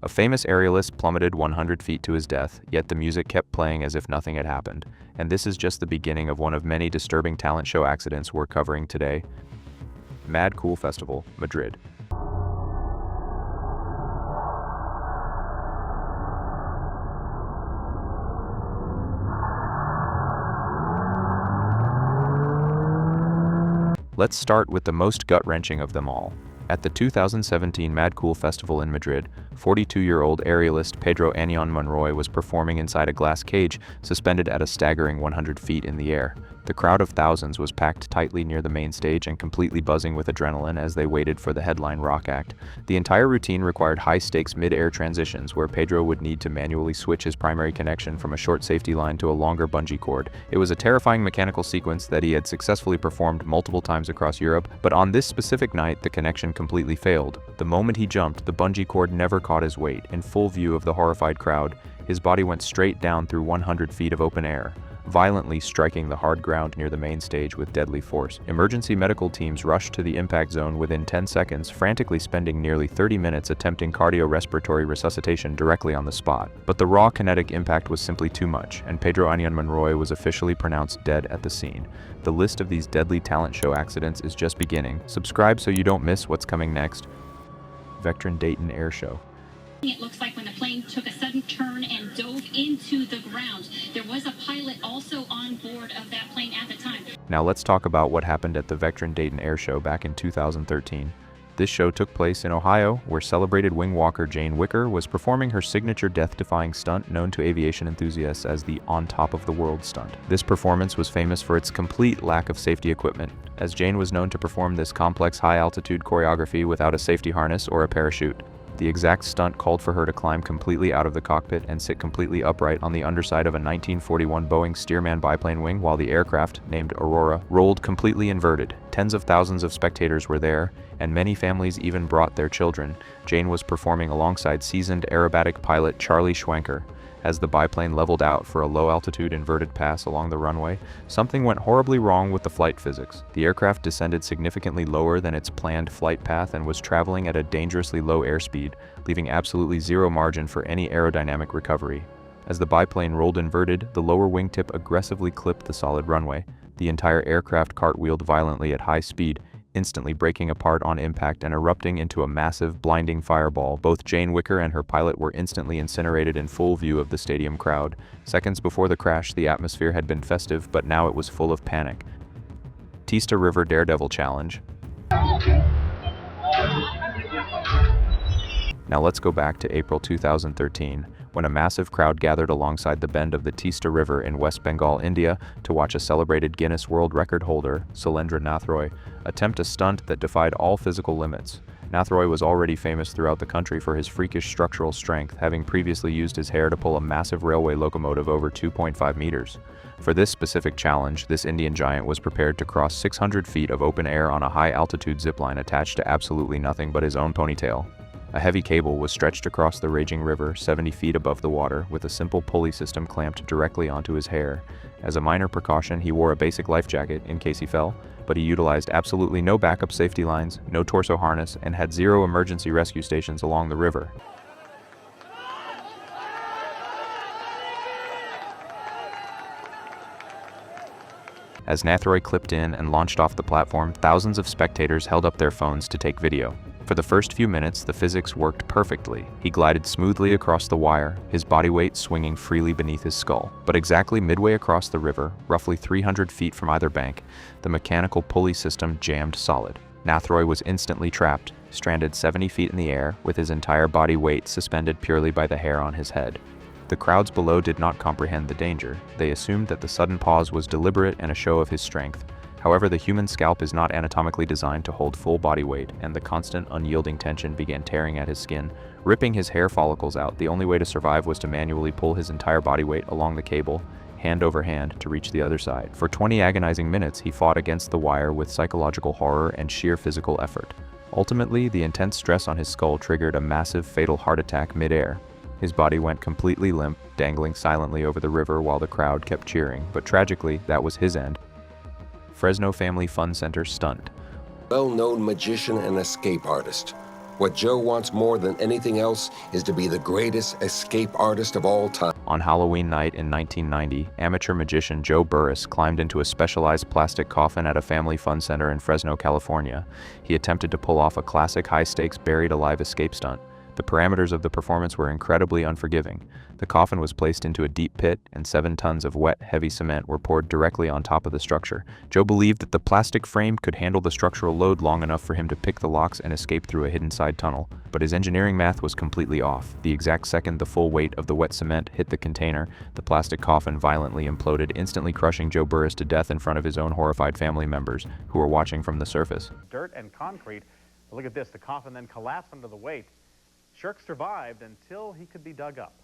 A famous aerialist plummeted 100 feet to his death, yet the music kept playing as if nothing had happened. And this is just the beginning of one of many disturbing talent show accidents we're covering today. Mad Cool Festival, Madrid. Let's start with the most gut-wrenching of them all. At the 2017 Mad Cool Festival in Madrid, 42-year-old aerialist Pedro Anion Monroy was performing inside a glass cage suspended at a staggering 100 feet in the air. The crowd of thousands was packed tightly near the main stage and completely buzzing with adrenaline as they waited for the headline rock act. The entire routine required high-stakes mid-air transitions where Pedro would need to manually switch his primary connection from a short safety line to a longer bungee cord. It was a terrifying mechanical sequence that he had successfully performed multiple times across Europe, but on this specific night, the connection completely failed. The moment he jumped, the bungee cord never caught his weight. In full view of the horrified crowd, his body went straight down through 100 feet of open air, violently striking the hard ground near the main stage with deadly force. Emergency medical teams rushed to the impact zone within 10 seconds, frantically spending nearly 30 minutes attempting cardiorespiratory resuscitation directly on the spot. But the raw kinetic impact was simply too much, and Pedro Anion Monroy was officially pronounced dead at the scene. The list of these deadly talent show accidents is just beginning. Subscribe so you don't miss what's coming next. Vectren Dayton Air Show. It looks like when the plane took a sudden turn and dove into the ground. There was a pilot also on board of that plane at the time. Now let's talk about what happened at the Vectren Dayton Air Show back in 2013. This show took place in Ohio, where celebrated wing walker Jane Wicker was performing her signature death-defying stunt known to aviation enthusiasts as the on top of the world stunt. This performance was famous for its complete lack of safety equipment, as Jane was known to perform this complex high-altitude choreography without a safety harness or a parachute. The exact stunt called for her to climb completely out of the cockpit and sit completely upright on the underside of a 1941 Boeing Stearman biplane wing while the aircraft, named Aurora, rolled completely inverted. Tens of thousands of spectators were there, and many families even brought their children. Jane was performing alongside seasoned aerobatic pilot Charlie Schwanker. As the biplane leveled out for a low-altitude inverted pass along the runway, something went horribly wrong with the flight physics. The aircraft descended significantly lower than its planned flight path and was traveling at a dangerously low airspeed, leaving absolutely zero margin for any aerodynamic recovery. As the biplane rolled inverted, the lower wingtip aggressively clipped the solid runway. The entire aircraft cartwheeled violently at high speed, instantly breaking apart on impact and erupting into a massive, blinding fireball. Both Jane Wicker and her pilot were instantly incinerated in full view of the stadium crowd. Seconds before the crash, the atmosphere had been festive, but now it was full of panic. Teesta River Daredevil Challenge. Now let's go back to April 2013, when a massive crowd gathered alongside the bend of the Teesta River in West Bengal, India, to watch a celebrated Guinness World Record holder, Celendra Nathroy, attempt a stunt that defied all physical limits. Nathroy was already famous throughout the country for his freakish structural strength, having previously used his hair to pull a massive railway locomotive over 2.5 meters. For this specific challenge, this Indian giant was prepared to cross 600 feet of open air on a high-altitude zipline attached to absolutely nothing but his own ponytail. A heavy cable was stretched across the raging river 70 feet above the water with a simple pulley system clamped directly onto his hair. As a minor precaution, he wore a basic life jacket in case he fell, but he utilized absolutely no backup safety lines, no torso harness, and had 0 emergency rescue stations along the river. As Nathroy clipped in and launched off the platform, thousands of spectators held up their phones to take video. For the first few minutes, the physics worked perfectly. He glided smoothly across the wire, his body weight swinging freely beneath his skull. But exactly midway across the river, roughly 300 feet from either bank, the mechanical pulley system jammed solid. Nathroy was instantly trapped, stranded 70 feet in the air, with his entire body weight suspended purely by the hair on his head. The crowds below did not comprehend the danger. They assumed that the sudden pause was deliberate and a show of his strength. However, the human scalp is not anatomically designed to hold full body weight, and the constant, unyielding tension began tearing at his skin, ripping his hair follicles out. The only way to survive was to manually pull his entire body weight along the cable, hand over hand, to reach the other side. For 20 agonizing minutes, he fought against the wire with psychological horror and sheer physical effort. Ultimately, the intense stress on his skull triggered a massive, fatal heart attack mid-air. His body went completely limp, dangling silently over the river while the crowd kept cheering, but tragically, that was his end. Fresno Family Fun Center Stunt. Well-known magician and escape artist. What Joe wants more than anything else is to be the greatest escape artist of all time. On Halloween night in 1990, amateur magician Joe Burris climbed into a specialized plastic coffin at a family fun center in Fresno, California. He attempted to pull off a classic high-stakes buried alive escape stunt. The parameters of the performance were incredibly unforgiving. The coffin was placed into a deep pit, and 7 tons of wet, heavy cement were poured directly on top of the structure. Joe believed that the plastic frame could handle the structural load long enough for him to pick the locks and escape through a hidden side tunnel. But his engineering math was completely off. The exact second the full weight of the wet cement hit the container, the plastic coffin violently imploded, instantly crushing Joe Burris to death in front of his own horrified family members, who were watching from the surface. Dirt and concrete. Look at this, the coffin then collapsed under the weight. Shirk survived until he could be dug up.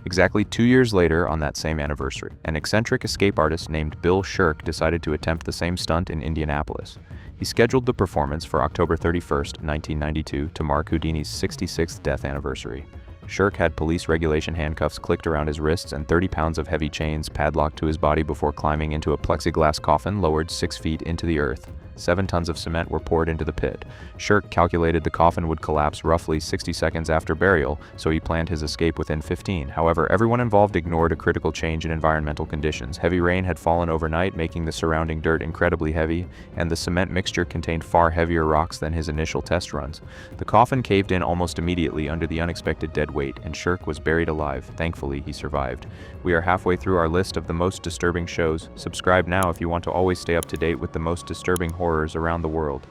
Exactly 2 years later, on that same anniversary, an eccentric escape artist named Bill Shirk decided to attempt the same stunt in Indianapolis. He scheduled the performance for October 31st, 1992, to mark Houdini's 66th death anniversary. Shirk had police regulation handcuffs clicked around his wrists and 30 pounds of heavy chains padlocked to his body before climbing into a plexiglass coffin lowered 6 feet into the earth. 7 tons of cement were poured into the pit. Shirk calculated the coffin would collapse roughly 60 seconds after burial, so he planned his escape within 15. However, everyone involved ignored a critical change in environmental conditions. Heavy rain had fallen overnight, making the surrounding dirt incredibly heavy, and the cement mixture contained far heavier rocks than his initial test runs. The coffin caved in almost immediately under the unexpected dead weight, and Shirk was buried alive. Thankfully, he survived. We are halfway through our list of the most disturbing shows. Subscribe now if you want to always stay up to date with the most disturbing horrors around the world.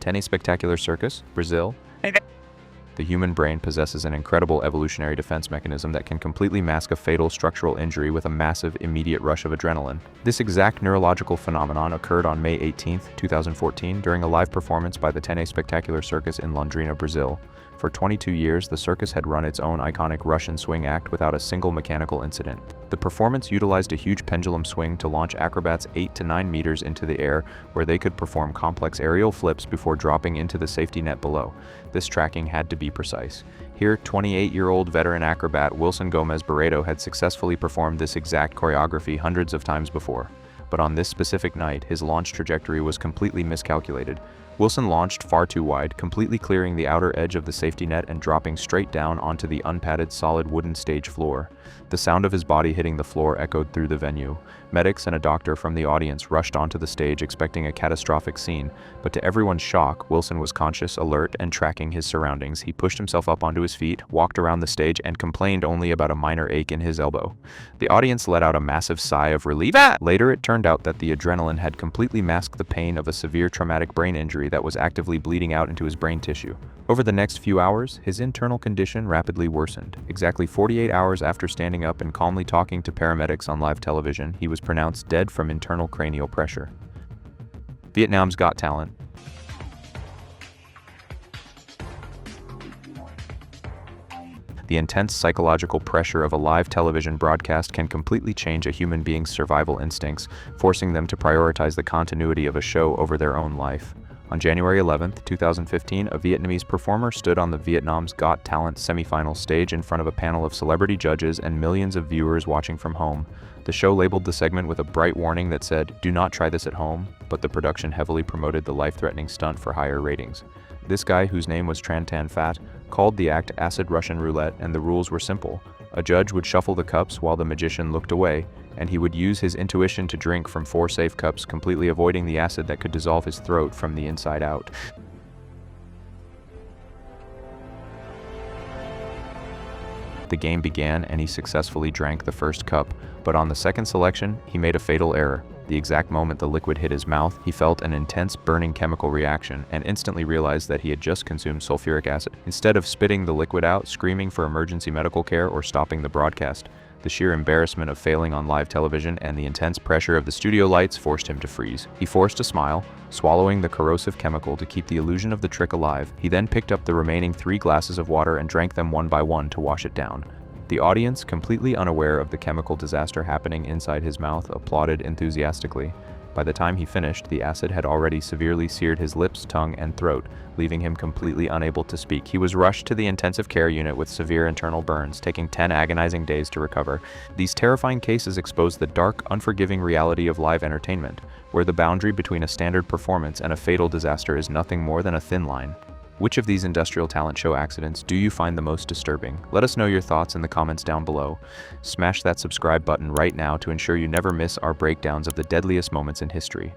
Tenay Spectacular Circus, Brazil. The human brain possesses an incredible evolutionary defense mechanism that can completely mask a fatal structural injury with a massive, immediate rush of adrenaline. This exact neurological phenomenon occurred on May 18, 2014, during a live performance by the Tenay Spectacular Circus in Londrina, Brazil. For 22 years, the circus had run its own iconic Russian swing act without a single mechanical incident. The performance utilized a huge pendulum swing to launch acrobats 8 to 9 meters into the air, where they could perform complex aerial flips before dropping into the safety net below. This tracking had to be precise. Here, 28-year-old veteran acrobat Wilson Gomez Barreto had successfully performed this exact choreography hundreds of times before. But on this specific night, his launch trajectory was completely miscalculated. Wilson launched far too wide, completely clearing the outer edge of the safety net and dropping straight down onto the unpadded solid wooden stage floor. The sound of his body hitting the floor echoed through the venue. Medics and a doctor from the audience rushed onto the stage expecting a catastrophic scene, but to everyone's shock, Wilson was conscious, alert, and tracking his surroundings. He pushed himself up onto his feet, walked around the stage, and complained only about a minor ache in his elbow. The audience let out a massive sigh of relief. Later, it turned out that the adrenaline had completely masked the pain of a severe traumatic brain injury that was actively bleeding out into his brain tissue. Over the next few hours, his internal condition rapidly worsened. Exactly 48 hours after standing up and calmly talking to paramedics on live television, he was pronounced dead from internal cranial pressure. Vietnam's Got Talent. The intense psychological pressure of a live television broadcast can completely change a human being's survival instincts, forcing them to prioritize the continuity of a show over their own life. On January 11, 2015, a Vietnamese performer stood on the Vietnam's Got Talent semifinal stage in front of a panel of celebrity judges and millions of viewers watching from home. The show labeled the segment with a bright warning that said, "Do not try this at home," but the production heavily promoted the life-threatening stunt for higher ratings. This guy, whose name was Tran Tan Phat, called the act acid Russian roulette, and the rules were simple. A judge would shuffle the cups while the magician looked away, and he would use his intuition to drink from 4 safe cups, completely avoiding the acid that could dissolve his throat from the inside out. The game began and he successfully drank the first cup, but on the second selection, he made a fatal error. The exact moment the liquid hit his mouth, he felt an intense burning chemical reaction and instantly realized that he had just consumed sulfuric acid. Instead of spitting the liquid out, screaming for emergency medical care, or stopping the broadcast, the sheer embarrassment of failing on live television and the intense pressure of the studio lights forced him to freeze. He forced a smile, swallowing the corrosive chemical to keep the illusion of the trick alive. He then picked up the remaining 3 glasses of water and drank them one by one to wash it down. The audience, completely unaware of the chemical disaster happening inside his mouth, applauded enthusiastically. By the time he finished, the acid had already severely seared his lips, tongue, and throat, leaving him completely unable to speak. He was rushed to the intensive care unit with severe internal burns, taking 10 agonizing days to recover. These terrifying cases expose the dark, unforgiving reality of live entertainment, where the boundary between a standard performance and a fatal disaster is nothing more than a thin line. Which of these industrial talent show accidents do you find the most disturbing? Let us know your thoughts in the comments down below. Smash that subscribe button right now to ensure you never miss our breakdowns of the deadliest moments in history.